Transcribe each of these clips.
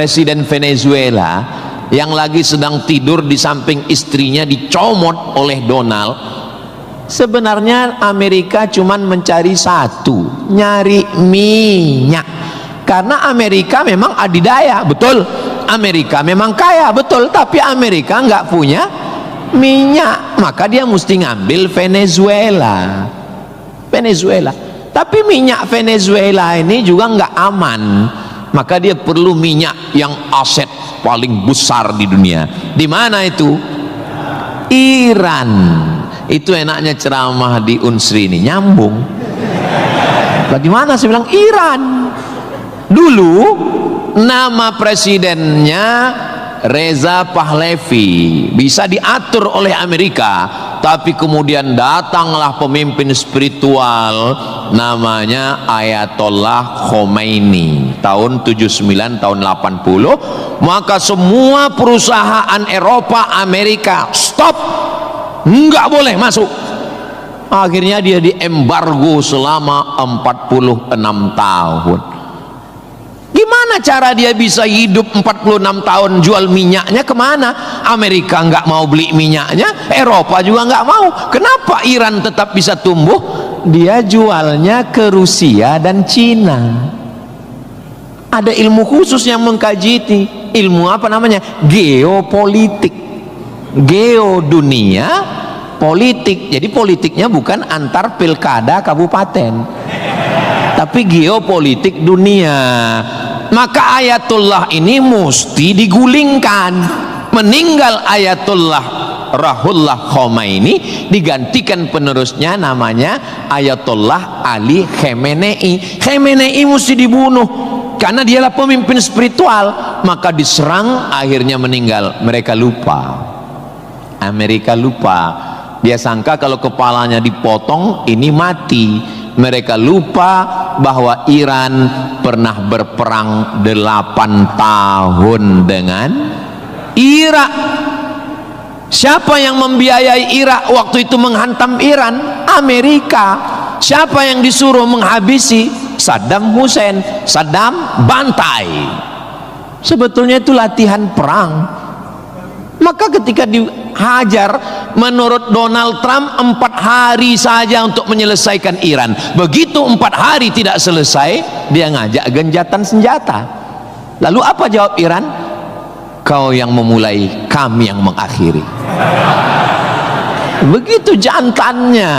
presiden Venezuela yang lagi sedang tidur di samping istrinya dicomot oleh Donald. Sebenarnya Amerika cuman mencari satu, nyari minyak. Karena Amerika memang adidaya, betul. Amerika memang kaya, betul. Tapi Amerika nggak punya minyak, maka dia mesti ngambil Venezuela. Tapi minyak Venezuela ini juga nggak aman, maka dia perlu minyak yang aset paling besar di dunia. Di mana itu? Iran. Itu enaknya ceramah di Unsri ini, nyambung. Bagaimana saya bilang Iran? Dulu nama presidennya Reza Pahlavi, bisa diatur oleh Amerika, tapi kemudian datanglah pemimpin spiritual namanya Ayatollah Khomeini tahun 79 tahun 80, maka semua perusahaan Eropa, Amerika stop, nggak boleh masuk. Akhirnya dia diembargo selama 46 tahun. Gimana cara dia bisa hidup 46 tahun? Jual minyaknya kemana? Amerika nggak mau beli minyaknya, Eropa juga nggak mau. Kenapa Iran tetap bisa tumbuh? Dia jualnya ke Rusia dan Cina. Ada ilmu khusus yang mengkaji ini. Ilmu apa namanya? Geopolitik. Geo dunia, politik. Jadi politiknya bukan antar pilkada kabupaten, tapi geopolitik dunia. Maka Ayatullah ini mesti digulingkan. Meninggal Ayatullah Ruhollah Khomeini, digantikan penerusnya namanya Ayatollah Ali Khamenei. Khamenei mesti dibunuh karena dialah pemimpin spiritual, maka diserang, akhirnya meninggal. Mereka lupa, Amerika lupa. Dia sangka kalau kepalanya dipotong ini mati. Mereka lupa bahwa Iran pernah berperang 8 tahun dengan Irak. Siapa yang membiayai Irak waktu itu menghantam Iran? Amerika. Siapa yang disuruh menghabisi? Saddam Hussein. Saddam bantai. Sebetulnya itu latihan perang. Maka ketika dihajar, menurut Donald Trump 4 hari saja untuk menyelesaikan Iran. Begitu 4 hari tidak selesai, dia ngajak genjatan senjata. Lalu apa jawab Iran? Kau yang memulai, kami yang mengakhiri. Begitu jantannya.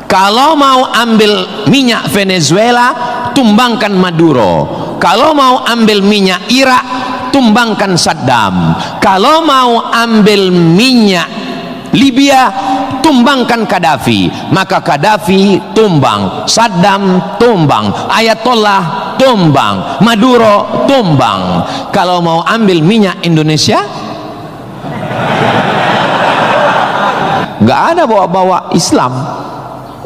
Kalau mau ambil minyak Venezuela, tumbangkan Maduro. Kalau mau ambil minyak Irak, tumbangkan Saddam. Kalau mau ambil minyak Libya, tumbangkan Gaddafi. Maka Gaddafi tumbang, Saddam tumbang, Ayatollah tumbang, Maduro tumbang. Kalau mau ambil minyak Indonesia, nggak ada bawa-bawa Islam.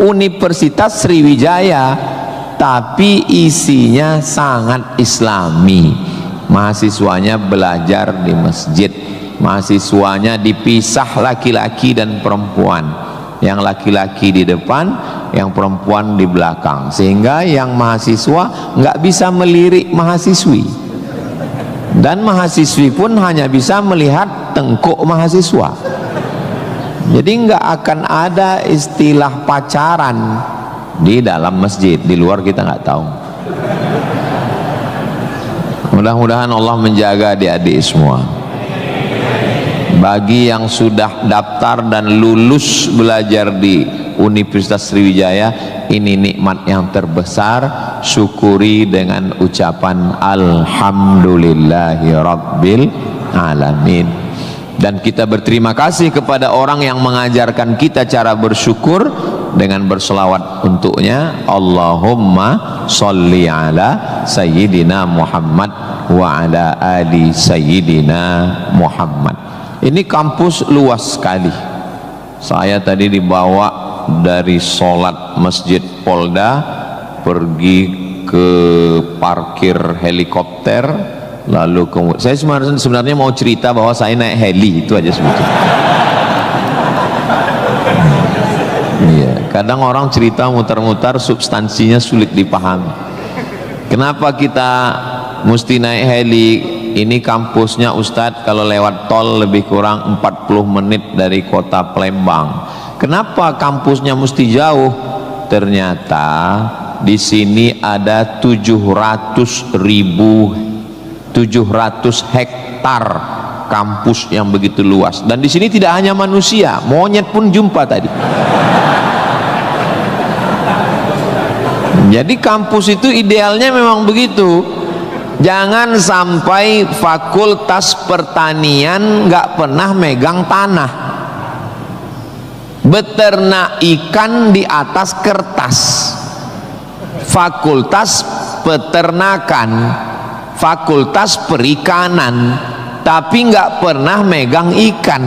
Universitas Sriwijaya, tapi isinya sangat Islami. Mahasiswanya belajar di masjid, mahasiswanya dipisah laki-laki dan perempuan, yang laki-laki di depan, yang perempuan di belakang, sehingga yang mahasiswa nggak bisa melirik mahasiswi, dan mahasiswi pun hanya bisa melihat tengkuk mahasiswa. Jadi nggak akan ada istilah pacaran di dalam masjid, di luar kita nggak tahu. Mudah-mudahan Allah menjaga adik-adik semua. Bagi yang sudah daftar dan lulus belajar di Universitas Sriwijaya, ini nikmat yang terbesar. Syukuri dengan ucapan Alhamdulillahi Rabbil Alamin. Dan kita berterima kasih kepada orang yang mengajarkan kita cara bersyukur dengan berselawat untuknya. Allahumma sholli ala Sayyidina Muhammad wa ala ali Sayyidina Muhammad. Ini kampus luas sekali. Saya tadi dibawa dari sholat Masjid Polda pergi ke parkir helikopter, lalu saya sebenarnya mau cerita bahwa saya naik heli, itu aja sebetulnya. Iya, kadang orang cerita mutar-mutar substansinya sulit dipahami. Kenapa kita mesti naik heli. Ini kampusnya Ustadz kalau lewat tol lebih kurang 40 menit dari kota Palembang. Kenapa kampusnya mesti jauh? Ternyata di sini ada 700 hektar kampus yang begitu luas, dan di sini tidak hanya manusia, monyet pun jumpa tadi. Jadi kampus itu idealnya memang begitu. Jangan sampai fakultas pertanian nggak pernah megang tanah, beternak ikan di atas kertas. Fakultas peternakan, fakultas perikanan, tapi nggak pernah megang ikan,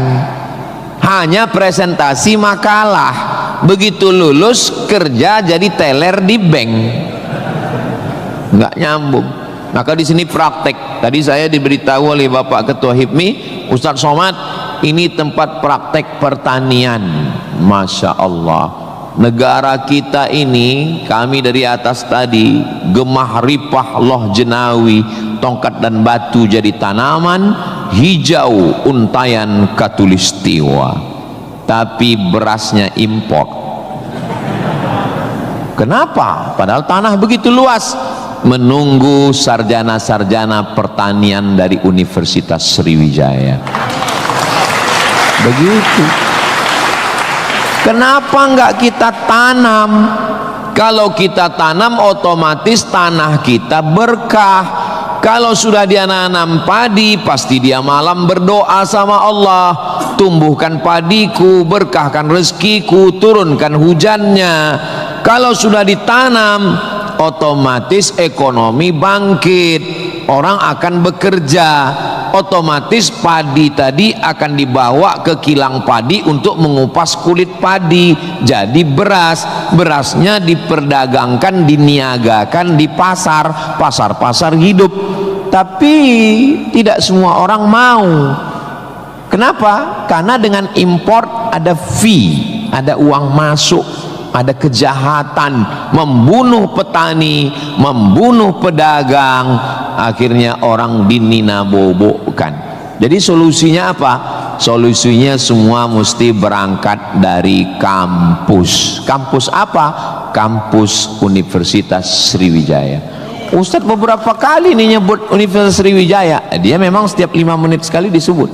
hanya presentasi makalah. Begitu lulus kerja jadi teller di bank, nggak nyambung. Maka di sini praktek. Tadi saya diberitahu oleh Bapak Ketua HIPMI, Ustadz Somad, ini tempat praktek pertanian. Masya Allah, negara kita ini, kami dari atas tadi, gemah ripah loh jenawi, tongkat dan batu jadi tanaman, hijau untayan katulistiwa, tapi berasnya impor. Kenapa? Padahal tanah begitu luas. Menunggu sarjana-sarjana pertanian dari Universitas Sriwijaya. Begitu. Kenapa enggak kita tanam? Kalau kita tanam otomatis tanah kita berkah. Kalau sudah dia nanam padi, pasti dia malam berdoa sama Allah, tumbuhkan padiku, berkahkan rezekiku, turunkan hujannya. Kalau sudah ditanam, otomatis ekonomi bangkit, orang akan bekerja, otomatis padi tadi akan dibawa ke kilang padi untuk mengupas kulit padi jadi beras. Berasnya diperdagangkan, diniagakan di pasar-pasar hidup. Tapi tidak semua orang mau. Kenapa? Karena dengan import ada fee, ada uang masuk, ada kejahatan, membunuh petani, membunuh pedagang, akhirnya orang dininabobokan. Jadi solusinya apa? Solusinya semua mesti berangkat dari kampus. Kampus apa? Kampus Universitas Sriwijaya. Ustadz beberapa kali nih nyebut Universitas Sriwijaya, dia memang setiap 5 menit sekali disebut.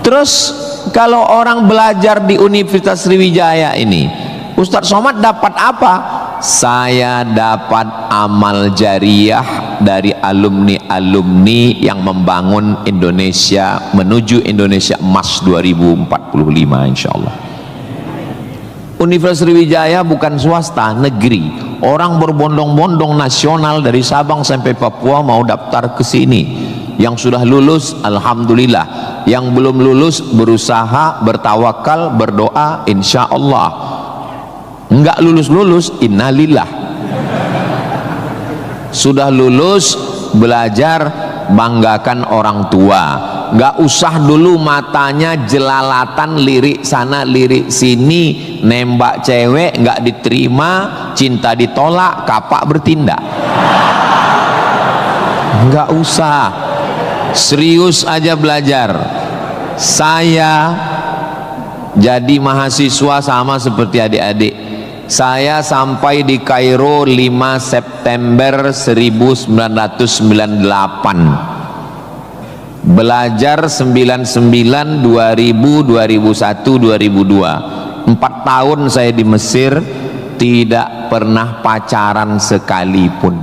Terus kalau orang belajar di Universitas Sriwijaya ini, Ustadz Somad dapat apa? Saya dapat amal jariah dari alumni-alumni yang membangun Indonesia menuju Indonesia Emas 2045 insya Allah. Universitas Sriwijaya bukan swasta, negeri. Orang berbondong-bondong nasional dari Sabang sampai Papua mau daftar ke sini. Yang sudah lulus alhamdulillah, yang belum lulus berusaha, bertawakal, berdoa, insya Allah. Enggak lulus innalillah. Sudah lulus, belajar, banggakan orang tua. Enggak usah dulu matanya jelalatan, lirik sana lirik sini, nembak cewek enggak diterima, cinta ditolak, kapak bertindak. Enggak usah, serius aja belajar. Saya jadi mahasiswa sama seperti adik-adik. Saya sampai di Kairo 5 September 1998. Belajar 99, 2000, 2001, 2002. 4 tahun saya di Mesir, tidak pernah pacaran sekalipun.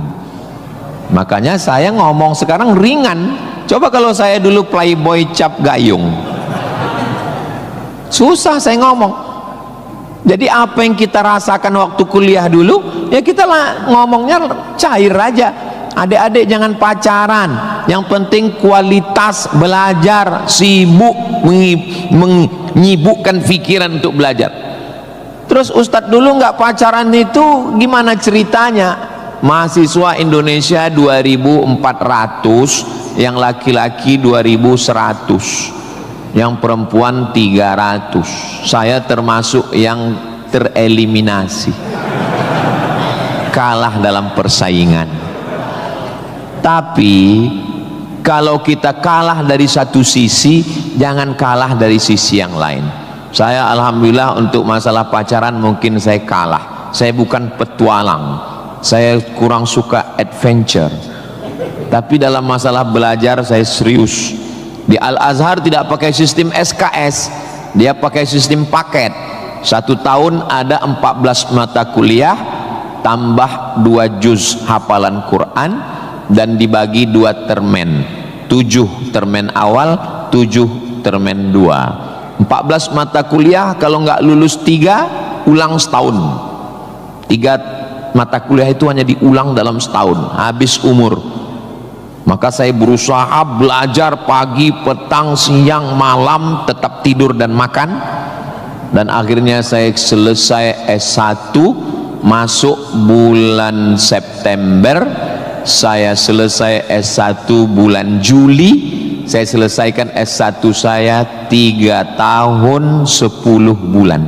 Makanya saya ngomong sekarang ringan. Coba kalau saya dulu playboy cap gayung, susah saya ngomong. Jadi apa yang kita rasakan waktu kuliah dulu, ya kita ngomongnya cair aja. Adik-adik jangan pacaran, yang penting kualitas belajar, sibuk menyibukkan pikiran untuk belajar. Terus Ustadz dulu nggak pacaran itu gimana ceritanya? Mahasiswa Indonesia 2400, yang laki-laki 2100, yang perempuan 300. Saya termasuk yang tereliminasi. kalah dalam persaingan. Tapi kalau kita kalah dari satu sisi, jangan kalah dari sisi yang lain. Saya alhamdulillah untuk masalah pacaran mungkin saya kalah. Saya bukan petualang, saya kurang suka adventure. Tapi dalam masalah belajar saya serius. Di Al-Azhar tidak pakai sistem SKS, dia pakai sistem paket. 1 tahun ada 14 mata kuliah tambah 2 juz hafalan Quran dan dibagi 2 termen, 7 termen awal, 7 termen 2. 14 mata kuliah, kalau nggak lulus 3 ulang setahun. 3 mata kuliah itu hanya diulang dalam setahun, habis umur. Maka saya berusaha belajar pagi, petang, siang, malam, tetap tidur dan makan. Dan akhirnya saya selesai S1, masuk bulan September. Saya selesai S1 bulan Juli. Saya selesaikan S1 saya 3 tahun 10 bulan.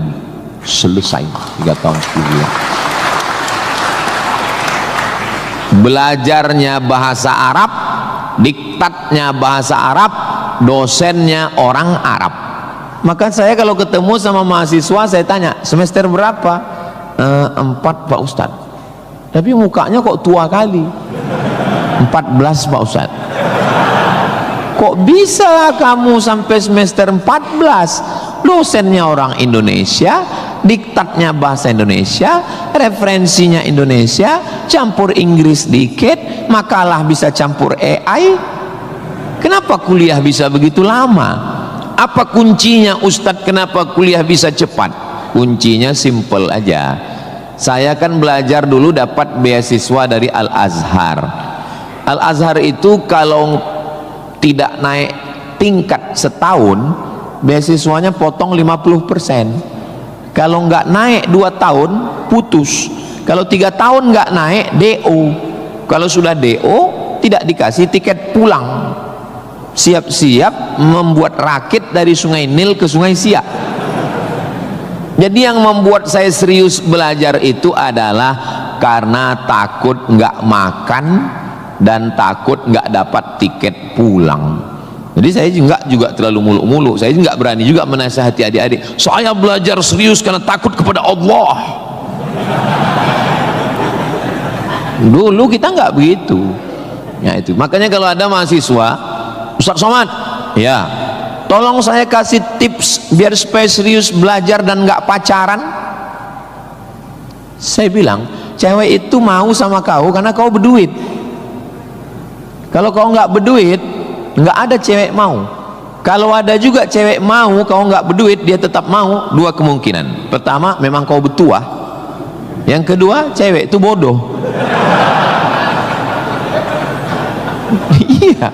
Selesai 3 tahun 10 bulan. Belajarnya bahasa Arab, diktatnya bahasa Arab, dosennya orang Arab. Maka saya kalau ketemu sama mahasiswa, saya tanya, semester berapa? 4 Pak Ustadz. Tapi mukanya kok tua kali. 14 Pak Ustadz. Kok bisa kamu sampai semester 14? Dosennya orang Indonesia, diktatnya bahasa Indonesia, referensinya Indonesia, campur Inggris dikit, makalah bisa campur AI. Kenapa kuliah bisa begitu lama? Apa kuncinya Ustadz, kenapa kuliah bisa cepat? Kuncinya simple aja. Saya kan belajar dulu dapat beasiswa dari Al-Azhar. Al-Azhar itu kalau tidak naik tingkat setahun, beasiswanya potong 50%. Kalau nggak naik 2 tahun, putus. Kalau 3 tahun nggak naik, DO. Kalau sudah DO, tidak dikasih tiket pulang. Siap-siap membuat rakit dari Sungai Nil ke Sungai Siak. Jadi yang membuat saya serius belajar itu adalah karena takut nggak makan dan takut nggak dapat tiket pulang. Jadi saya juga terlalu muluk-muluk. Saya nggak berani juga menasihati adik-adik. Saya belajar serius karena takut kepada Allah. Dulu kita nggak begitu. Ya itu. Makanya kalau ada mahasiswa, Ustaz Somad, ya, tolong saya kasih tips biar supaya serius belajar dan nggak pacaran. Saya bilang, cewek itu mau sama kau karena kau berduit. Kalau kau nggak berduit, nggak ada cewek mau. Kalau ada juga cewek mau, kau nggak berduit, dia tetap mau. 2 kemungkinan. Pertama, memang kau bertuah. Yang kedua, cewek itu bodoh. Iya,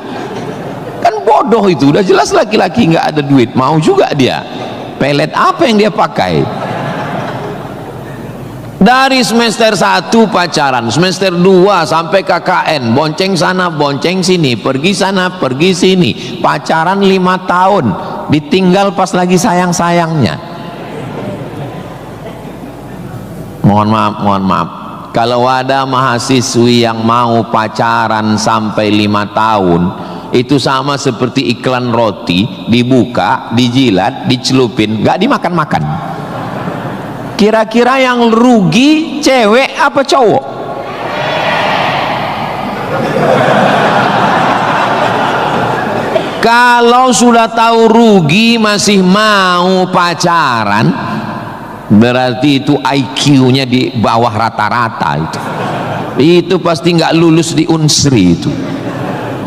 kan bodoh itu. Udah jelas laki-laki nggak ada duit, mau juga dia. Pelet apa yang dia pakai? Dari semester 1 pacaran, semester 2 sampai KKN, bonceng sana bonceng sini, pergi sana pergi sini, pacaran 5 tahun, ditinggal pas lagi sayang-sayangnya. Mohon maaf, kalau ada mahasiswi yang mau pacaran sampai 5 tahun, itu sama seperti iklan roti, dibuka, dijilat, dicelupin, nggak dimakan-makan. Kira-kira yang rugi cewek apa cowok? Kalau sudah tahu rugi masih mau pacaran, berarti itu IQ-nya di bawah rata-rata. Itu pasti nggak lulus di Unsri itu.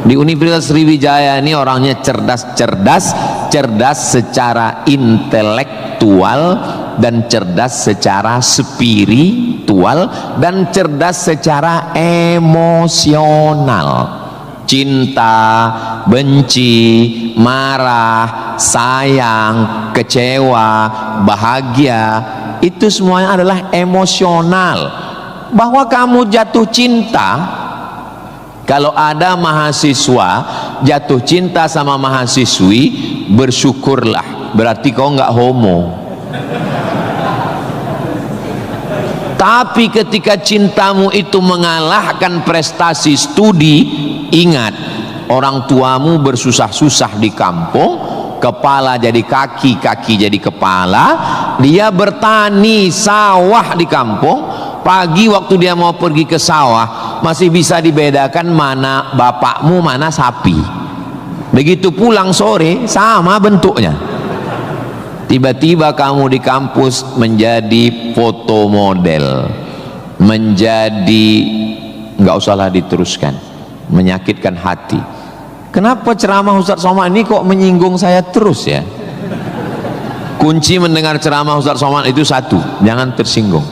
Di Universitas Sriwijaya ini orangnya cerdas secara intelektual dan cerdas secara spiritual dan cerdas secara emosional. Cinta, benci, marah, sayang, kecewa, bahagia, itu semuanya adalah emosional. Bahwa kamu jatuh cinta, kalau ada mahasiswa jatuh cinta sama mahasiswi, bersyukurlah, berarti kau nggak homo. Tapi ketika cintamu itu mengalahkan prestasi studi, ingat, orang tuamu bersusah-susah di kampung, kepala jadi kaki, kaki jadi kepala, dia bertani sawah di kampung. Pagi waktu dia mau pergi ke sawah masih bisa dibedakan mana bapakmu, mana sapi. Begitu pulang sore sama bentuknya. Tiba-tiba kamu di kampus menjadi foto model, menjadi, nggak usahlah diteruskan, menyakitkan hati. Kenapa ceramah Ustaz Somad ini kok menyinggung saya terus ya? Kunci mendengar ceramah Ustaz Somad itu satu, jangan tersinggung.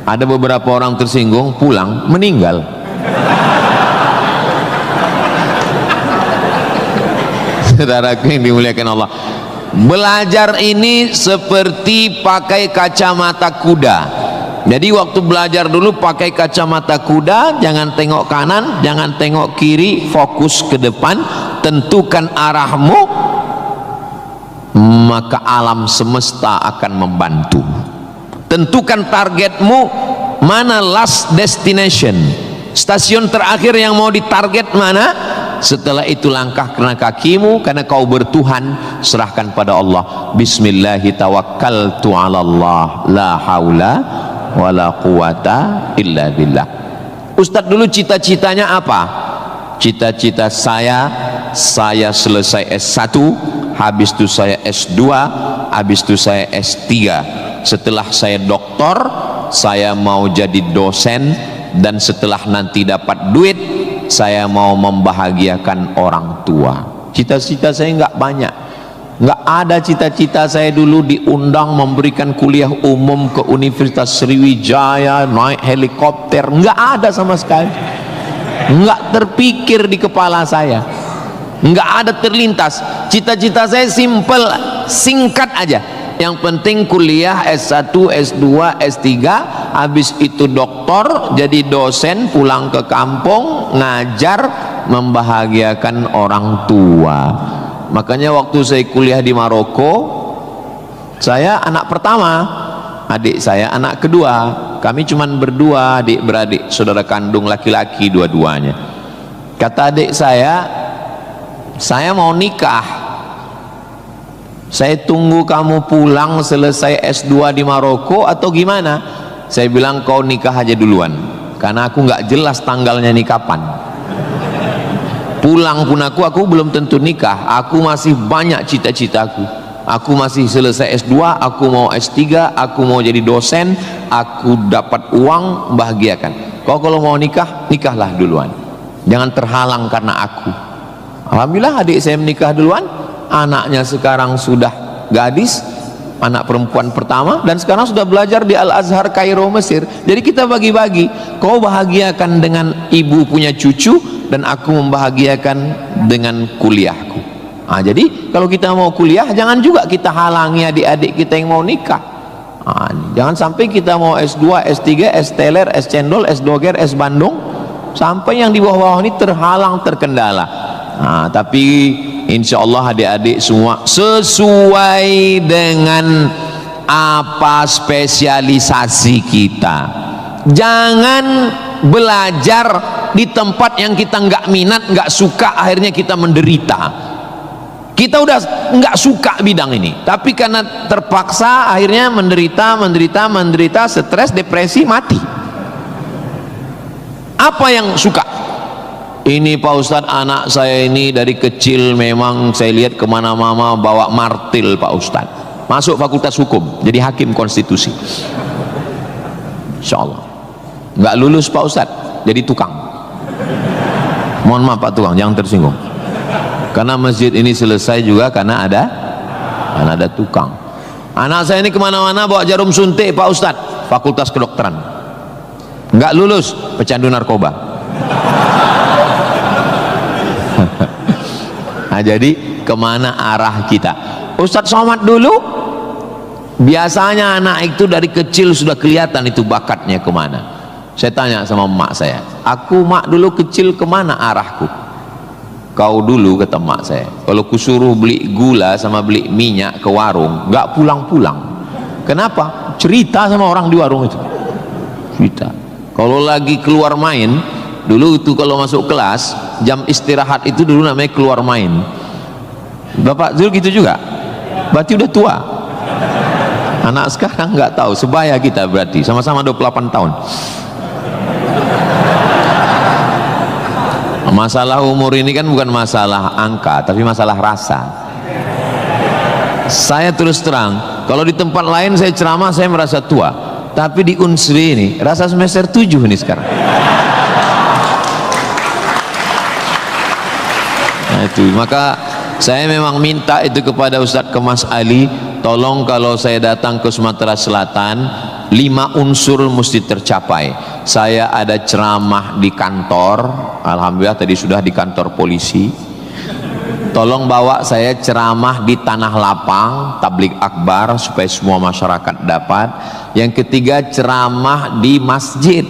Ada beberapa orang tersinggung, pulang meninggal. Saudaraku yang dimuliakan Allah, belajar ini seperti pakai kacamata kuda. Jadi waktu belajar dulu pakai kacamata kuda, jangan tengok kanan, jangan tengok kiri, fokus ke depan, tentukan arahmu, maka alam semesta akan membantu. Tentukan targetmu, mana last destination, stasiun terakhir yang mau ditarget mana. Setelah itu langkah karena kakimu, karena kau bertuhan, serahkan pada Allah. Bismillahi tawakkaltu ala Allah, la haula wala quwata illa billah. Ustadz dulu cita-citanya apa? Cita-cita saya selesai S1, habis itu saya S2, habis itu saya S3. Setelah saya doktor, saya mau jadi dosen, dan setelah nanti dapat duit, saya mau membahagiakan orang tua. Cita-cita saya nggak banyak, nggak ada cita-cita saya dulu diundang memberikan kuliah umum ke Universitas Sriwijaya, naik helikopter, nggak ada sama sekali, nggak terpikir di kepala saya, nggak ada terlintas. Cita-cita saya simple, singkat aja. Yang penting kuliah S1, S2, S3, habis itu doktor, jadi dosen, pulang ke kampung, ngajar, membahagiakan orang tua. Makanya waktu saya kuliah di Maroko, saya anak pertama, adik saya anak kedua. Kami cuman berdua, adik beradik, saudara kandung laki-laki dua-duanya. Kata adik saya mau nikah. Saya tunggu kamu pulang selesai S2 di Maroko atau gimana? Saya bilang kau nikah aja duluan, karena aku nggak jelas tanggalnya nih kapan. Pulang pun aku belum tentu nikah. Aku masih banyak cita-citaku. Aku masih selesai S2, aku mau S3, aku mau jadi dosen, aku dapat uang, bahagiakan. Kau kalau mau nikah, nikahlah duluan, jangan terhalang karena aku. Alhamdulillah adik saya menikah duluan. Anaknya sekarang sudah gadis, anak perempuan pertama, dan sekarang sudah belajar di Al-Azhar Kairo Mesir. Jadi kita bagi-bagi, kau bahagiakan dengan ibu punya cucu, dan aku membahagiakan dengan kuliahku. Jadi kalau kita mau kuliah, jangan juga kita halangi adik-adik kita yang mau nikah. Jangan sampai kita mau S2, S3, S teler, S cendol, S doger, S bandung, sampai yang di bawah-bawah ini terhalang, terkendala. Tapi insya Allah adik-adik semua sesuai dengan apa spesialisasi kita. Jangan belajar di tempat yang kita nggak minat, nggak suka, akhirnya kita menderita. Kita udah nggak suka bidang ini, tapi karena terpaksa akhirnya menderita, stres, depresi, mati. Apa yang suka? Ini Pak Ustadz, anak saya ini dari kecil memang saya lihat kemana-mana bawa martil Pak Ustadz. Masuk fakultas hukum, jadi hakim konstitusi. Insya Allah. Nggak lulus Pak Ustadz, jadi tukang. Mohon maaf Pak tukang, jangan tersinggung. Karena masjid ini selesai juga karena ada tukang. Anak saya ini kemana-mana bawa jarum suntik Pak Ustadz, fakultas kedokteran. Nggak lulus, pecandu narkoba. Jadi kemana arah kita? Ustadz Somad dulu biasanya anak itu dari kecil sudah kelihatan itu bakatnya kemana. Saya tanya sama emak saya, aku mak dulu kecil kemana arahku? Kau dulu, kata emak saya, kalau kusuruh beli gula sama beli minyak ke warung, nggak pulang-pulang. Kenapa? Cerita sama orang di warung itu. Kita kalau lagi keluar main, dulu itu kalau masuk kelas jam istirahat itu dulu namanya keluar main. Bapak Zul gitu juga? Berarti udah tua. Anak sekarang nggak tahu, sebaya kita berarti sama-sama 28 tahun. Masalah umur ini kan bukan masalah angka, tapi masalah rasa. Saya terus terang, kalau di tempat lain saya ceramah saya merasa tua, tapi di Unsri ini rasa semester 7 ini sekarang. Nah itu, maka saya memang minta itu kepada Ustadz Kemas Ali, tolong kalau saya datang ke Sumatera Selatan 5 unsur mesti tercapai. Saya ada ceramah di kantor, alhamdulillah tadi sudah di kantor polisi. Tolong bawa saya ceramah di tanah lapang, tablik akbar supaya semua masyarakat dapat. Yang ketiga ceramah di masjid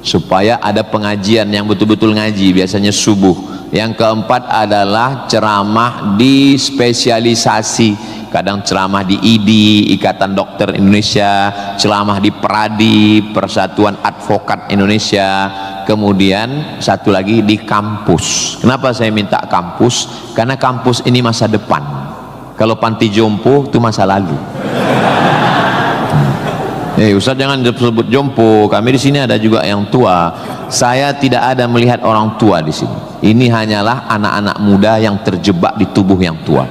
supaya ada pengajian yang betul-betul ngaji, biasanya subuh. Yang keempat adalah ceramah di spesialisasi, kadang ceramah di IDI, Ikatan Dokter Indonesia, ceramah di PERADI, Persatuan Advokat Indonesia, kemudian satu lagi di kampus. Kenapa saya minta kampus? Karena kampus ini masa depan. Kalau panti jompo itu masa lalu. Ustaz jangan disebut jompo, kami di sini ada juga yang tua. Saya tidak ada melihat orang tua di sini. Ini hanyalah anak-anak muda yang terjebak di tubuh yang tua.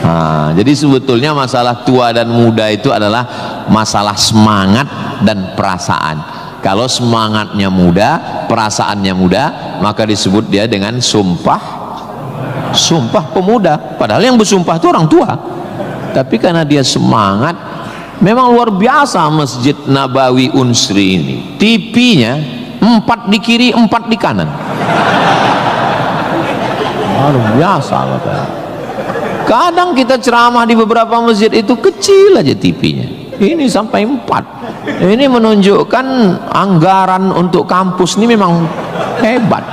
Nah, jadi sebetulnya masalah tua dan muda itu adalah masalah semangat dan perasaan. Kalau semangatnya muda, perasaannya muda, maka disebut dia dengan sumpah pemuda. Padahal yang bersumpah itu orang tua. Tapi karena dia semangat, memang luar biasa Masjid Nabawi Unsri ini. TV-nya 4 di kiri, 4 di kanan. Luar biasa Bapak. Kadang kita ceramah di beberapa masjid itu kecil aja TV-nya. Ini sampai 4. Ini menunjukkan anggaran untuk kampus ini memang hebat.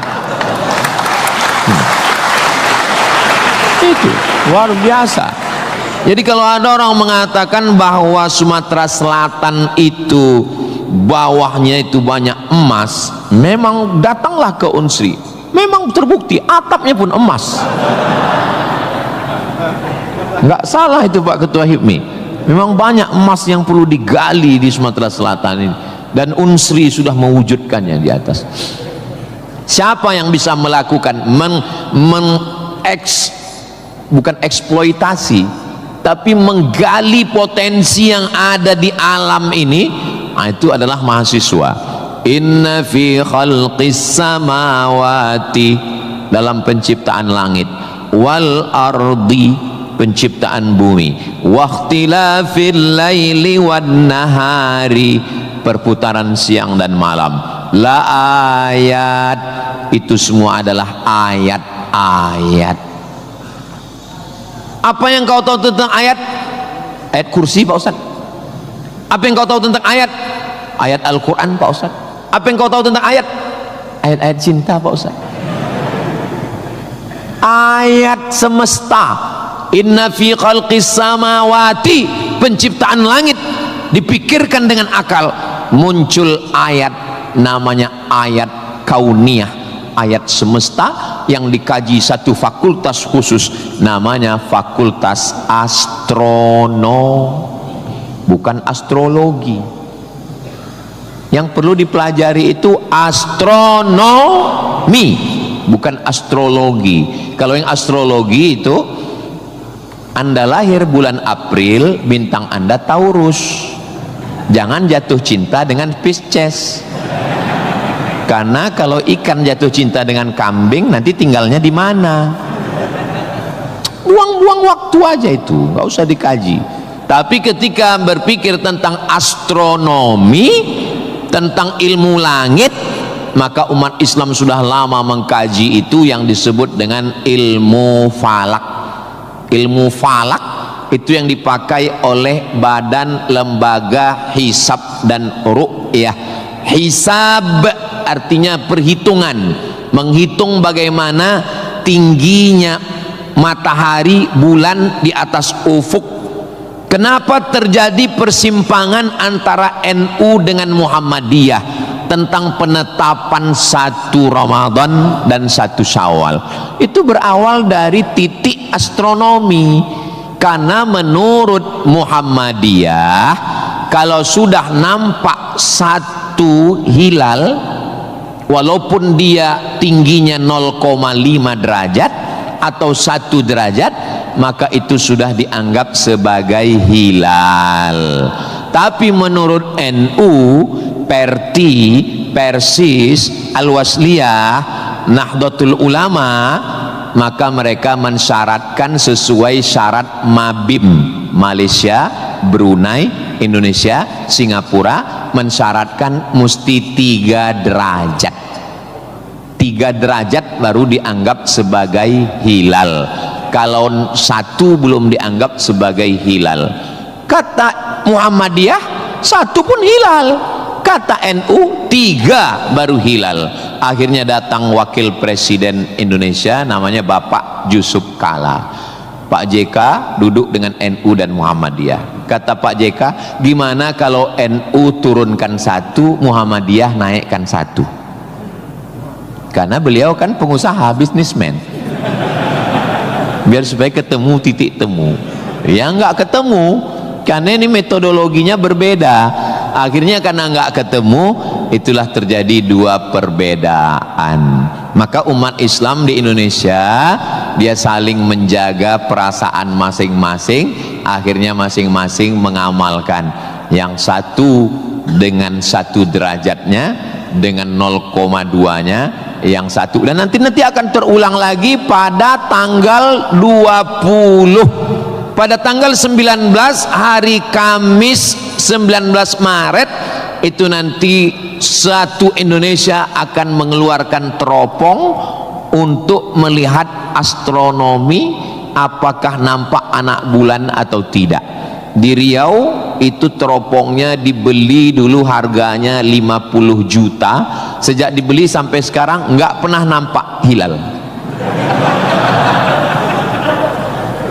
Itu luar biasa. Jadi kalau ada orang mengatakan bahwa Sumatera Selatan itu bawahnya itu banyak emas, memang datanglah ke Unsri, memang terbukti atapnya pun emas. Nggak salah itu Pak Ketua HIPMI, memang banyak emas yang perlu digali di Sumatera Selatan ini, dan Unsri sudah mewujudkannya di atas. Siapa yang bisa melakukan bukan eksploitasi, tapi menggali potensi yang ada di alam ini? Nah, itu adalah mahasiswa. Inna fi khalqis samawati, dalam penciptaan langit, wal ardi, penciptaan bumi, wakhtilafil laili wan nahari, perputaran siang dan malam, la ayat, itu semua adalah ayat-ayat. Apa yang kau tahu tentang ayat? Ayat kursi Pak Ustaz. Apa yang kau tahu tentang ayat? Ayat Al-Quran Pak Ustaz. Apa yang kau tahu tentang ayat? Ayat-ayat cinta Pak Ustaz. Ayat semesta. Inna fi khalqis samawati, penciptaan langit, dipikirkan dengan akal, muncul ayat, namanya ayat kauniyah, ayat semesta yang dikaji satu fakultas khusus, namanya fakultas bukan astrologi. Yang perlu dipelajari itu astronomi, bukan astrologi. Kalau yang astrologi itu Anda lahir bulan April, bintang Anda Taurus, jangan jatuh cinta dengan Pisces. Karena kalau ikan jatuh cinta dengan kambing, nanti tinggalnya di mana? Buang-buang waktu aja itu, nggak usah dikaji. Tapi ketika berpikir tentang astronomi, tentang ilmu langit, maka umat Islam sudah lama mengkaji itu yang disebut dengan ilmu falak. Ilmu falak itu yang dipakai oleh Badan Lembaga Hisab dan Ru'yah. Hisab artinya perhitungan, menghitung bagaimana tingginya matahari, bulan di atas ufuk Kenapa terjadi persimpangan antara NU dengan Muhammadiyah tentang penetapan 1 Ramadan dan 1 Syawal? Itu berawal dari titik astronomi. Karena menurut Muhammadiyah, kalau sudah nampak 1 hilal, walaupun dia tingginya 0,5 derajat atau 1 derajat, maka itu sudah dianggap sebagai hilal. Tapi menurut NU, Perti, Persis, Al-Wasliyah, Nahdlatul Ulama, maka mereka mensyaratkan sesuai syarat Mabim, Malaysia, Brunei, Indonesia, Singapura, mensyaratkan mesti 3 derajat. 3 derajat baru dianggap sebagai hilal. Kalau 1 belum dianggap sebagai hilal. Kata Muhammadiyah 1 pun hilal, kata NU 3 baru hilal. Akhirnya datang wakil presiden Indonesia, namanya Bapak Yusuf Kala. Pak JK duduk dengan NU dan Muhammadiyah. Kata Pak JK, gimana kalau NU turunkan 1, Muhammadiyah naikkan 1? Karena beliau kan pengusaha, bisnismen, biar supaya ketemu titik temu. Ya nggak ketemu, karena ini metodologinya berbeda. Akhirnya karena nggak ketemu, itulah terjadi 2 perbedaan. Maka umat Islam di Indonesia, dia saling menjaga perasaan masing-masing. Akhirnya masing-masing mengamalkan yang 1 dengan 1 derajatnya, dengan 0,2-nya, yang 1, dan nanti akan terulang lagi pada tanggal 20, pada tanggal 19 hari Kamis 19 Maret itu nanti satu Indonesia akan mengeluarkan teropong untuk melihat astronomi, apakah nampak anak bulan atau tidak. Di Riau itu teropongnya dibeli dulu harganya 50 juta. Sejak dibeli sampai sekarang nggak pernah nampak hilal.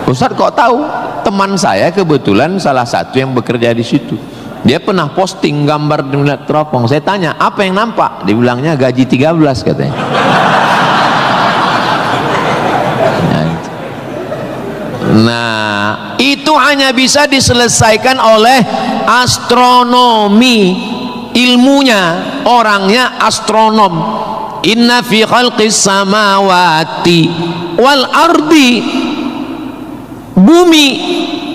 Ustaz kok tahu? Teman saya kebetulan salah satu yang bekerja di situ. Dia pernah posting gambar di teropong. Saya tanya, apa yang nampak? Dibilangnya gaji 13 katanya. Nah, itu hanya bisa diselesaikan oleh astronomi. Ilmunya, orangnya astronom. Inna fi khalqis samawati wal ardi, bumi,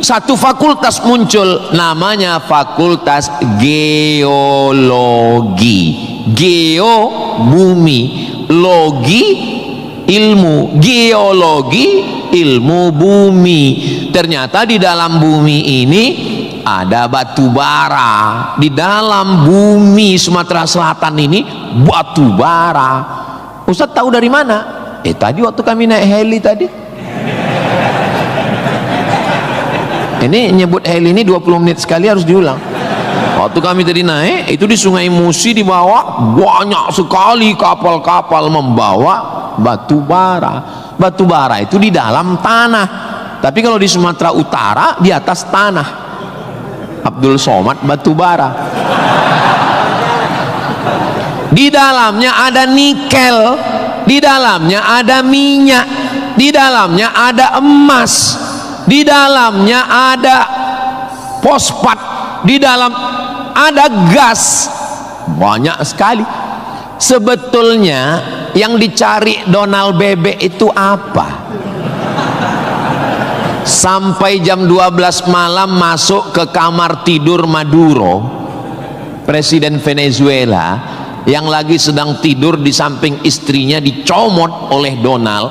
satu fakultas muncul, namanya fakultas geologi. Geo bumi, logi ilmu, geologi ilmu bumi. Ternyata di dalam bumi ini ada batu bara. Di dalam bumi Sumatera Selatan ini batu bara. Ustaz tahu dari mana? Tadi waktu kami naik heli tadi. Ini nyebut heli ini 20 menit sekali harus diulang. Waktu kami tadi naik, itu di Sungai Musi di bawah banyak sekali kapal-kapal membawa batu bara. Batu bara itu di dalam tanah, tapi kalau di Sumatera Utara di atas tanah. Abdul Somad batu bara. Di dalamnya ada nikel, di dalamnya ada minyak, di dalamnya ada emas, di dalamnya ada fosfat, di dalam ada gas, banyak sekali. Sebetulnya yang dicari Donald Bebek itu apa? Sampai jam 12 malam masuk ke kamar tidur Maduro, presiden Venezuela, yang lagi sedang tidur di samping istrinya dicomot oleh Donald.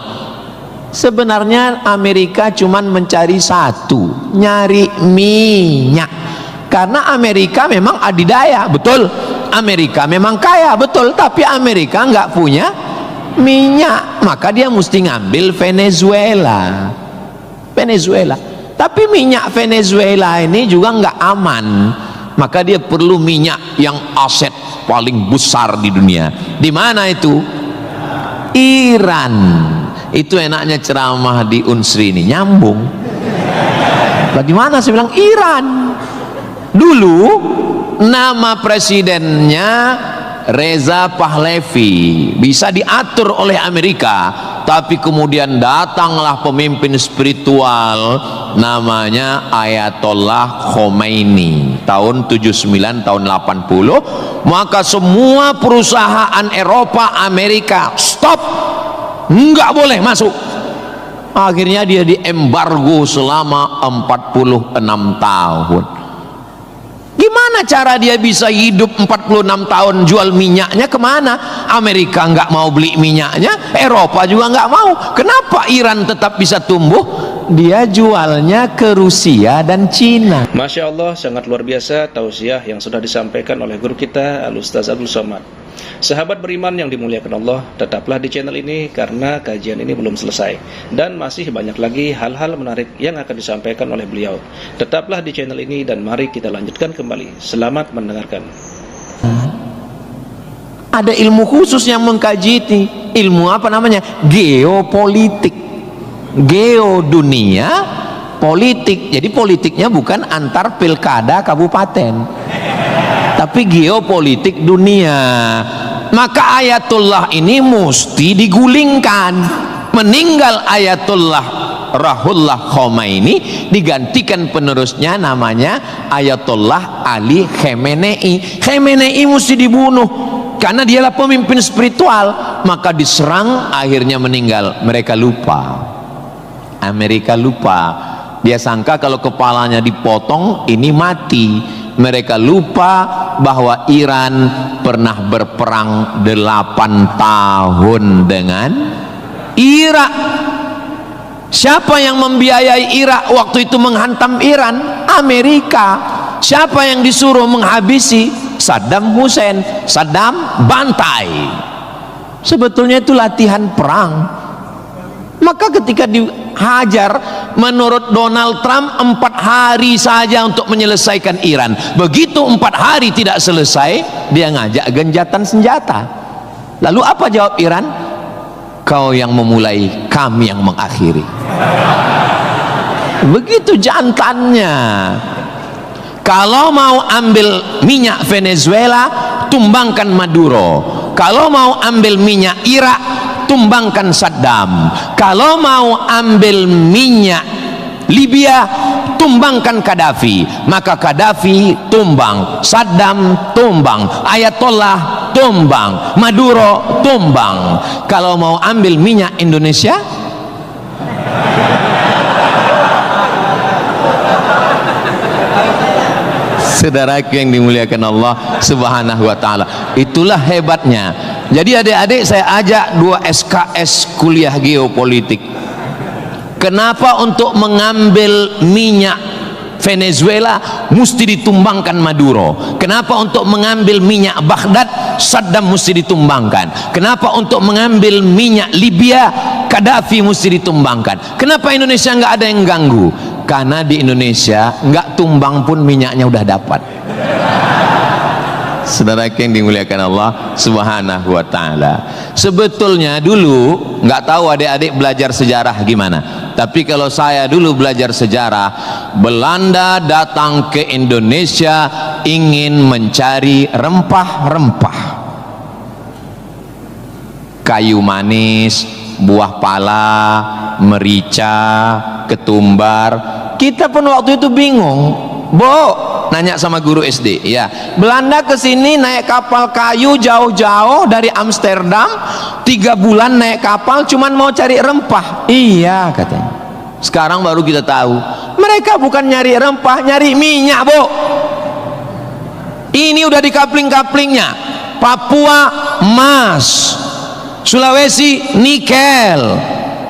Sebenarnya Amerika cuman mencari satu, nyari minyak. Karena Amerika memang adidaya, betul. Amerika memang kaya, betul. Tapi Amerika nggak punya minyak, maka dia mesti ngambil Venezuela. Tapi minyak Venezuela ini juga nggak aman, maka dia perlu minyak yang aset paling besar di dunia. Di mana itu? Iran. Itu enaknya ceramah di Unsri ini, nyambung. Bagaimana? Saya bilang Iran. Dulu nama presidennya Reza Pahlavi, bisa diatur oleh Amerika, tapi kemudian datanglah pemimpin spiritual namanya Ayatollah Khomeini tahun 79 tahun 80, maka semua perusahaan Eropa, Amerika stop, nggak boleh masuk. Akhirnya dia diembargo selama 46 tahun. Gimana cara dia bisa hidup 46 tahun? Jual minyaknya kemana? Amerika nggak mau beli minyaknya, Eropa juga nggak mau. Kenapa Iran tetap bisa tumbuh? Dia jualnya ke Rusia dan Cina. Masya Allah, sangat luar biasa tausiah yang sudah disampaikan oleh guru kita Al-Ustaz Abdul Somad. Sahabat beriman yang dimuliakan Allah, tetaplah di channel ini karena kajian ini belum selesai dan masih banyak lagi hal-hal menarik yang akan disampaikan oleh beliau. Tetaplah di channel ini dan mari kita lanjutkan kembali. Selamat mendengarkan. Ada ilmu khusus yang mengkaji ini. Ilmu apa namanya? Geopolitik. Geo dunia, politik. Jadi politiknya bukan antar pilkada kabupaten, tapi geopolitik dunia. Maka Ayatullah ini mesti digulingkan. Meninggal Ayatullah Ruhollah Khomeini, digantikan penerusnya namanya Ayatollah Ali Khamenei. Khamenei mesti dibunuh karena dialah pemimpin spiritual. Maka diserang, akhirnya meninggal. Mereka lupa, Amerika lupa. Dia sangka kalau kepalanya dipotong ini mati. Mereka lupa bahwa Iran pernah berperang 8 tahun dengan Irak. Siapa yang membiayai Irak waktu itu menghantam Iran? Amerika. Siapa yang disuruh menghabisi? Saddam Hussein. Saddam bantai. Sebetulnya itu latihan perang. Maka ketika dihajar, menurut Donald Trump 4 hari saja untuk menyelesaikan Iran. Begitu 4 hari tidak selesai, dia ngajak genjatan senjata. Lalu apa jawab Iran? Kau yang memulai, kami yang mengakhiri. Begitu jantannya. Kalau mau ambil minyak Venezuela, tumbangkan Maduro. Kalau mau ambil minyak Irak, tumbangkan Saddam. Kalau mau ambil minyak Libya, tumbangkan Gaddafi. Maka Gaddafi tumbang, Saddam tumbang, Ayatollah tumbang, Maduro tumbang. Kalau mau ambil minyak Indonesia, saudaraku yang dimuliakan Allah Subhanahu wa ta'ala, itulah hebatnya. Jadi adik-adik saya ajak 2 SKS kuliah geopolitik. Kenapa untuk mengambil minyak Venezuela mesti ditumbangkan Maduro? Kenapa untuk mengambil minyak Baghdad Saddam mesti ditumbangkan? Kenapa untuk mengambil minyak Libya Gaddafi mesti ditumbangkan? Kenapa Indonesia nggak ada yang ganggu? Karena di Indonesia nggak tumbang pun minyaknya udah dapat. Saudara yang dimuliakan Allah Subhanahu wa ta'ala, sebetulnya dulu nggak tahu adik-adik belajar sejarah gimana, tapi kalau saya dulu belajar sejarah, Belanda datang ke Indonesia ingin mencari rempah-rempah, kayu manis, buah pala, merica, ketumbar. Kita pun waktu itu bingung, nanya sama guru SD, ya, Belanda kesini naik kapal kayu jauh-jauh dari Amsterdam, 3 bulan naik kapal cuman mau cari rempah. Iya katanya. Sekarang baru kita tahu mereka bukan nyari rempah, nyari minyak. Ini udah di kapling-kaplingnya. Papua emas, Sulawesi nikel.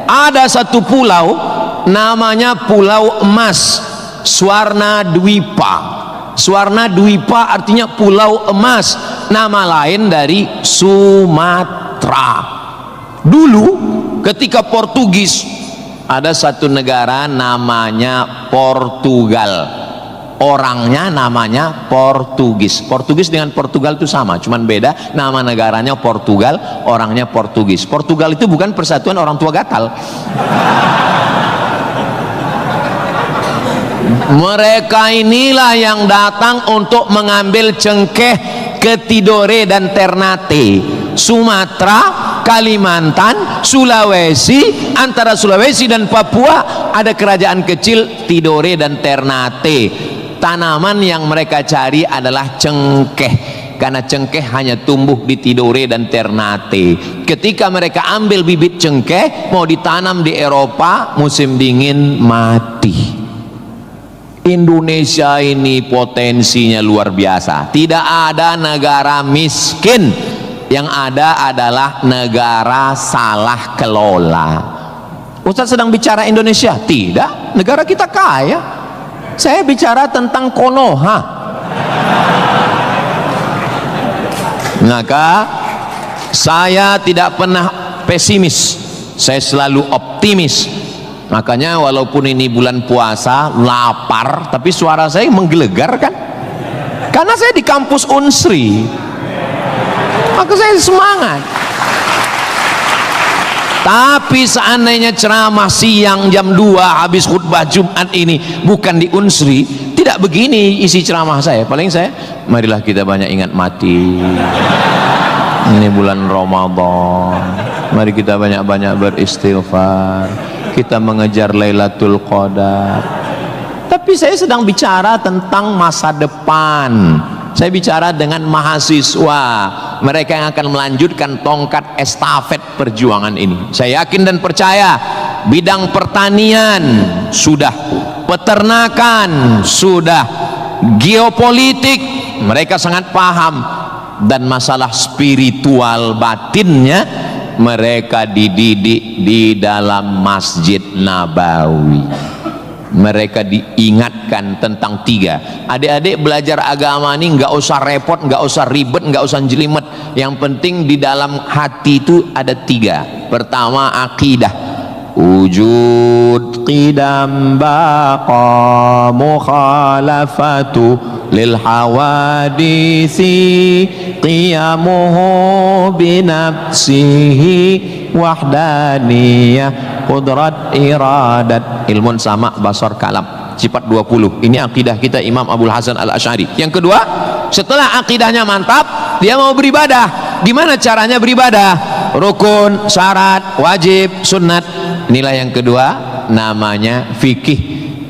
Ada satu pulau namanya Pulau Emas, Swarna Dwipa. Swarna Dwipa artinya pulau emas, nama lain dari Sumatera. Dulu ketika Portugis, ada satu negara namanya Portugal, orangnya namanya Portugis. Portugis dengan Portugal itu sama, cuman beda nama negaranya Portugal, orangnya Portugis. Portugal itu bukan persatuan orang tua gatal. Mereka inilah yang datang untuk mengambil cengkeh ke Tidore dan Ternate, Sumatera, Kalimantan, Sulawesi. Antara Sulawesi dan Papua ada kerajaan kecil Tidore dan Ternate. Tanaman yang mereka cari adalah cengkeh, karena cengkeh hanya tumbuh di Tidore dan Ternate. Ketika mereka ambil bibit cengkeh mau ditanam di Eropa, musim dingin mati. Indonesia ini potensinya luar biasa. Tidak ada negara miskin, yang ada adalah negara salah kelola. Ustaz sedang bicara Indonesia? Tidak, negara kita kaya. Saya bicara tentang Konoha. Maka saya tidak pernah pesimis, saya selalu optimis. Makanya walaupun ini bulan puasa, lapar, tapi suara saya menggelegar kan? Karena saya di kampus Unsri, maka saya semangat. Tapi seandainya ceramah siang jam 2 habis khutbah Jumat ini bukan di Unsri, tidak begini isi ceramah saya. Paling saya, marilah kita banyak ingat mati. Ini bulan Ramadan, mari kita banyak-banyak beristighfar, kita mengejar Lailatul Qadar. Tapi saya sedang bicara tentang masa depan. Saya bicara dengan mahasiswa, mereka yang akan melanjutkan tongkat estafet perjuangan ini. Saya yakin dan percaya bidang pertanian sudah, peternakan sudah, geopolitik mereka sangat paham, dan masalah spiritual batinnya mereka dididik di dalam Masjid Nabawi. Mereka diingatkan tentang 3. Adik-adik belajar agama ini nggak usah repot, nggak usah ribet, nggak usah jelimet. Yang penting di dalam hati itu ada 3. Pertama, akidah. Wujud qidam baqa mukhalafatu lil hawadisi qiyamuhu binafsihi wahdaniyah qudrat iradat ilmun sama basar kalam sifat 20. Ini akidah kita Imam Abul Hasan Al-Asy'ari. Yang kedua, setelah akidahnya mantap, dia mau beribadah. Di mana caranya beribadah? Rukun, syarat, wajib, sunnat. Inilah yang kedua, namanya fikih.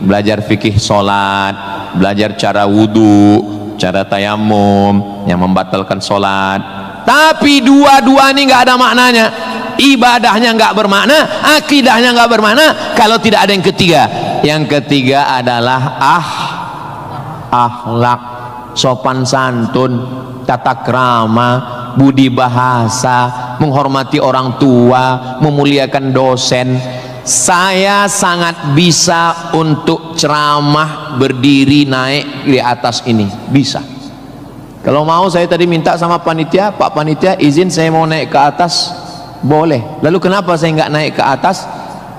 Belajar fikih solat, belajar cara wudu, cara tayamum yang membatalkan solat. Tapi dua-dua ini nggak ada maknanya. Ibadahnya nggak bermakna, akidahnya nggak bermakna kalau tidak ada yang ketiga. Yang ketiga adalah akhlak, sopan santun, tata krama, budi bahasa, menghormati orang tua, memuliakan dosen. Saya sangat bisa untuk ceramah berdiri naik di atas ini, bisa. Kalau mau saya tadi minta sama panitia, Pak panitia izin saya mau naik ke atas, boleh. Lalu kenapa saya nggak naik ke atas?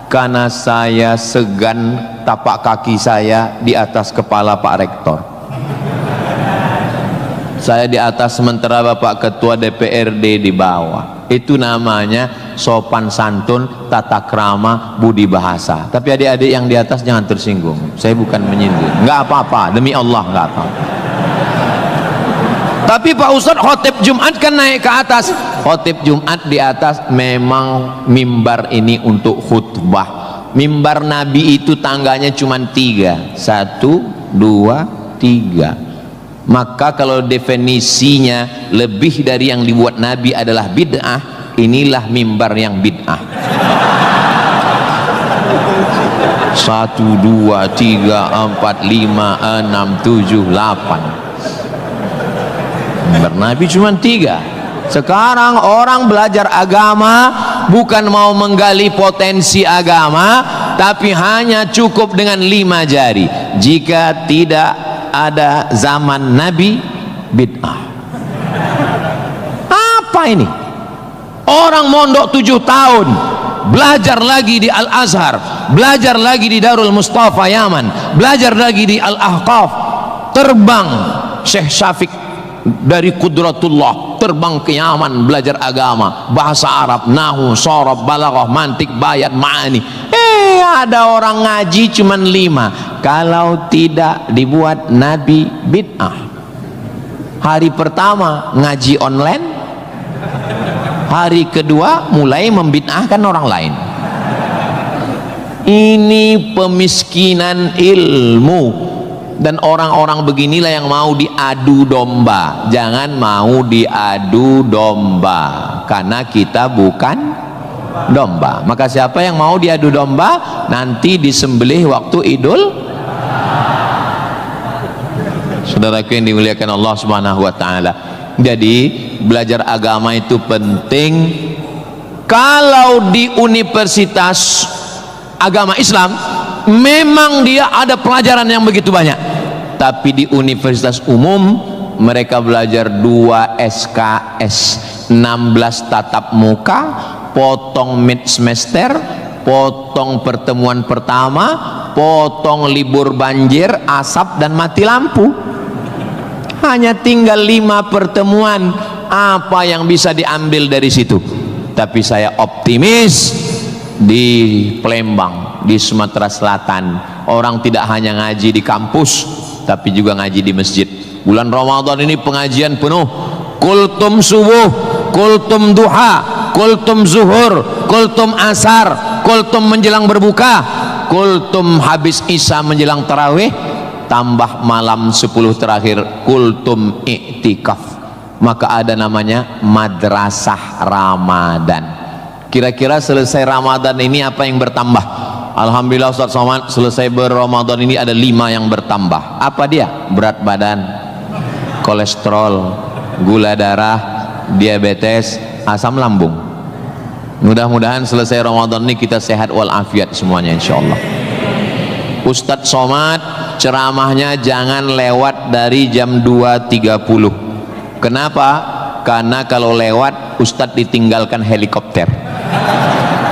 Karena saya segan tapak kaki saya di atas kepala Pak Rektor. Saya di atas sementara Bapak Ketua DPRD di bawah. Itu namanya sopan santun, tata krama, budi bahasa. Tapi adik-adik yang di atas jangan tersinggung. Saya bukan menyinggung. Nggak apa-apa, demi Allah nggak apa-apa. Tapi Pak Ustadz khotib Jumat kan naik ke atas. Khotib Jumat di atas memang mimbar ini untuk khutbah. Mimbar Nabi itu tangganya cuma 3. 1, 2, 3. Maka kalau definisinya lebih dari yang dibuat Nabi adalah bid'ah, inilah mimbar yang bid'ah. 1, 2, 3, 4, 5, 6, 7, 8. Mimbar Nabi cuma 3. Sekarang orang belajar agama bukan mau menggali potensi agama, tapi hanya cukup dengan 5 jari. Jika tidak ada zaman Nabi, bid'ah. Apa ini? Orang mondok 7 tahun, belajar lagi di Al-Azhar, belajar lagi di Darul Mustafa Yaman, belajar lagi di Al-Ahqaf, terbang Syekh Syafiq dari Qudratullah, terbang ke Yaman belajar agama, bahasa Arab, nahu, sorob, balaghah, mantik, bayat, ma'ani. Ada orang ngaji cuman 5. kalau tidak dibuat Nabi bid'ah. Hari pertama ngaji online, hari kedua mulai membid'ahkan orang lain. Ini pemiskinan ilmu. Dan orang-orang beginilah yang mau diadu domba. Jangan mau diadu domba, karena kita bukan domba. Maka siapa yang mau diadu domba, nanti disembelih waktu Idul. Saudaraku yang dimuliakan Allah Subhanahu wa taala. Jadi belajar agama itu penting. Kalau di universitas agama Islam memang dia ada pelajaran yang begitu banyak, tapi di universitas umum mereka belajar 2 SKS, 16 tatap muka, potong mid semester, potong pertemuan pertama, potong libur banjir, asap dan mati lampu. Hanya tinggal 5 pertemuan. Apa yang bisa diambil dari situ? Tapi saya optimis di Palembang, di Sumatera Selatan, orang tidak hanya ngaji di kampus, tapi juga ngaji di masjid. Bulan Ramadan ini pengajian penuh, kultum subuh, kultum duha, kultum zuhur, kultum asar, kultum menjelang berbuka, kultum habis isya menjelang tarawih, tambah malam 10 terakhir kultum iktikaf. Maka ada namanya madrasah Ramadan. Kira-kira selesai Ramadan ini apa yang bertambah? Alhamdulillah Ustaz Somad, selesai berRamadan ini ada 5 yang bertambah. Apa dia? Berat badan, kolesterol, gula darah, diabetes, asam lambung. Mudah-mudahan selesai Ramadan ini kita sehat walafiat semuanya insyaallah. Ustaz Somad ceramahnya jangan lewat dari jam 2.30. Kenapa? Karena kalau lewat Ustadz ditinggalkan helikopter.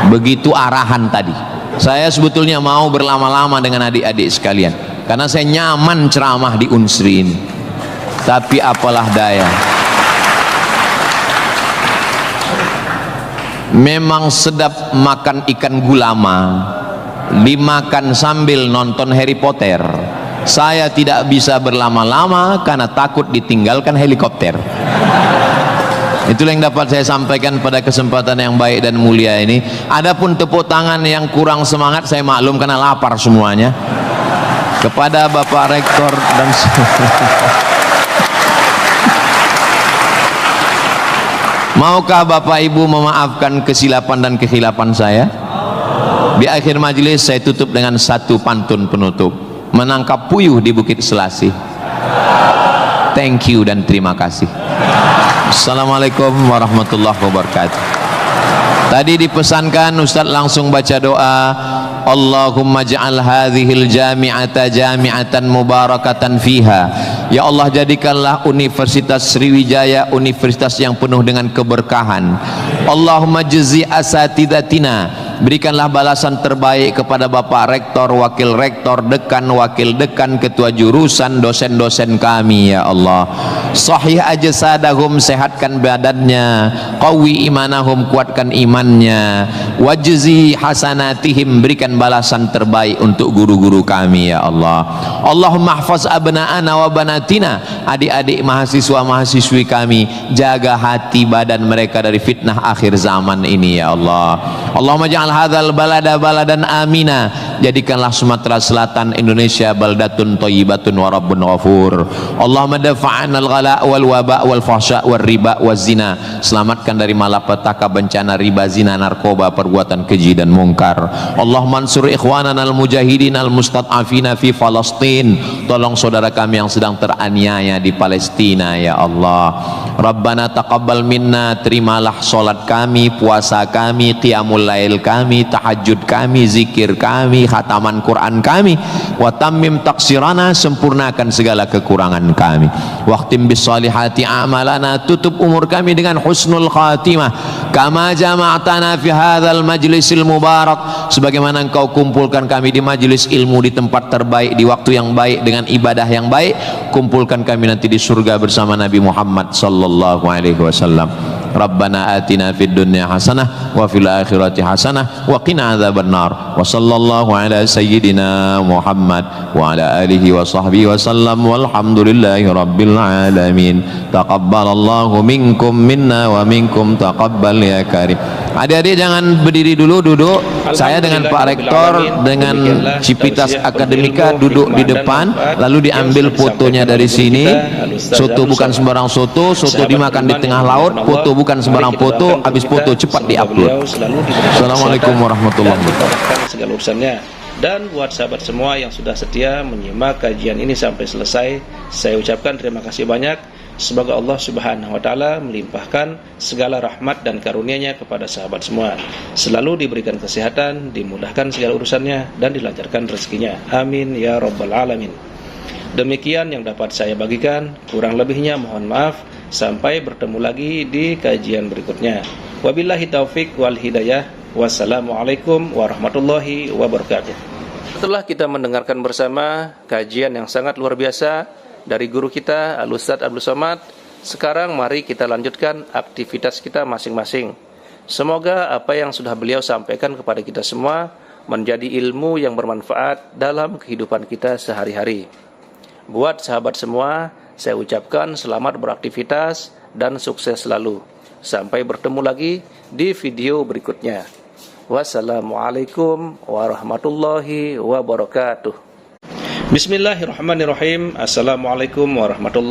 Begitu arahan tadi. Saya sebetulnya mau berlama-lama dengan adik-adik sekalian, karena saya nyaman ceramah di Unsri ini. Tapi apalah daya, memang sedap makan ikan gulama dimakan sambil nonton Harry Potter. Saya tidak bisa berlama-lama karena takut ditinggalkan helikopter. Itulah yang dapat saya sampaikan pada kesempatan yang baik dan mulia ini. Adapun tepuk tangan yang kurang semangat saya maklum karena lapar semuanya. Kepada Bapak Rektor dan maukah Bapak Ibu memaafkan kesilapan dan kekhilapan saya? Di akhir majelis saya tutup dengan satu pantun penutup. Menangkap puyuh di Bukit Selasih. Thank you dan terima kasih. Assalamualaikum warahmatullahi wabarakatuh. Tadi dipesankan Ustaz langsung baca doa, Allahumma ja'al hadhil jami'ata jami'atan mubarakatan fiha. Ya Allah, jadikanlah Universitas Sriwijaya universitas yang penuh dengan keberkahan. Allahumma jazi asatidatina, berikanlah balasan terbaik kepada Bapak Rektor, Wakil Rektor, Dekan, Wakil Dekan, Ketua Jurusan, dosen-dosen kami ya Allah. Sahih ajsadahum, sehatkan badannya, qawi imanahum, kuatkan imannya, wajzi hasanatihim, berikan balasan terbaik untuk guru-guru kami ya Allah. Allahumma hafaz abna'ana wa banatina, adik-adik mahasiswa-mahasiswi kami, jaga hati badan mereka dari fitnah akhir zaman ini ya Allah. Allahumma ja'al hadzal balada baladan amina, jadikanlah Sumatera Selatan Indonesia baldatun thayyibatun wa rabbun ghafur. Allahumma dafa'na al-ghala wal waba wal fahsya wal riba waz zina, selamatkan dari malapetaka, bencana riba, zina, narkoba, perbuatan keji dan mungkar. Allahumma ansur ikhwanana al-mujahidin al-mustad'afina fi Palestin, tolong saudara kami yang sedang teraniaya di Palestina ya Allah. Rabbana taqabbal minna, terimalah salat kami, puasa kami, qiyamul lail kami, tahajud kami, zikir kami, khataman Quran kami, wa tammim taqsirana, sempurnakan segala kekurangan kami, waqtim bis salihati a'malana, tutup umur kami dengan husnul khatimah, kama jama'tana fi hadzal majlisil mubarak, sebagaimana engkau kumpulkan kami di majelis ilmu di tempat terbaik, di waktu yang baik, dengan ibadah yang baik, kumpulkan kami nanti di surga bersama Nabi Muhammad sallallahu alaihi wasallam. Rabbana atina fid dunya hasanah wa fil akhirati hasanah wa qina adzabannar. Wa sallallahu ala sayyidina Muhammad wa ala alihi wa sahbihi wa sallam walhamdulillahi rabbil alamin. Taqabbalallahu minkum minna wa minkum taqabbal ya karim. Adik-adik jangan berdiri dulu, duduk. Saya dengan Pak Rektor dengan Civitas Akademika duduk di depan, lalu diambil fotonya dari sini. Soto bukan sembarang soto, soto dimakan di tengah laut, foto bukan sembarang foto, habis foto cepat diupload. Assalamualaikum warahmatullahi wabarakatuh. Segala urusannya. Dan buat sahabat semua yang sudah setia menyimak kajian ini sampai selesai, saya ucapkan terima kasih banyak. Semoga Allah Subhanahu wa taala melimpahkan segala rahmat dan karunia-Nya kepada sahabat semua. Selalu diberikan kesehatan, dimudahkan segala urusannya dan dilancarkan rezekinya. Amin ya rabbal alamin. Demikian yang dapat saya bagikan, kurang lebihnya mohon maaf. Sampai bertemu lagi di kajian berikutnya. Wabillahi taufik wal hidayah. Wassalamualaikum warahmatullahi wabarakatuh. Setelah kita mendengarkan bersama kajian yang sangat luar biasa dari guru kita Al-Ustaz Abdul Somad, sekarang mari kita lanjutkan aktivitas kita masing-masing. Semoga apa yang sudah beliau sampaikan kepada kita semua menjadi ilmu yang bermanfaat dalam kehidupan kita sehari-hari. Buat sahabat semua, saya ucapkan selamat beraktivitas dan sukses selalu. Sampai bertemu lagi di video berikutnya. Wassalamualaikum warahmatullahi wabarakatuh. Bismillahirrahmanirrahim. Assalamualaikum warahmatullahi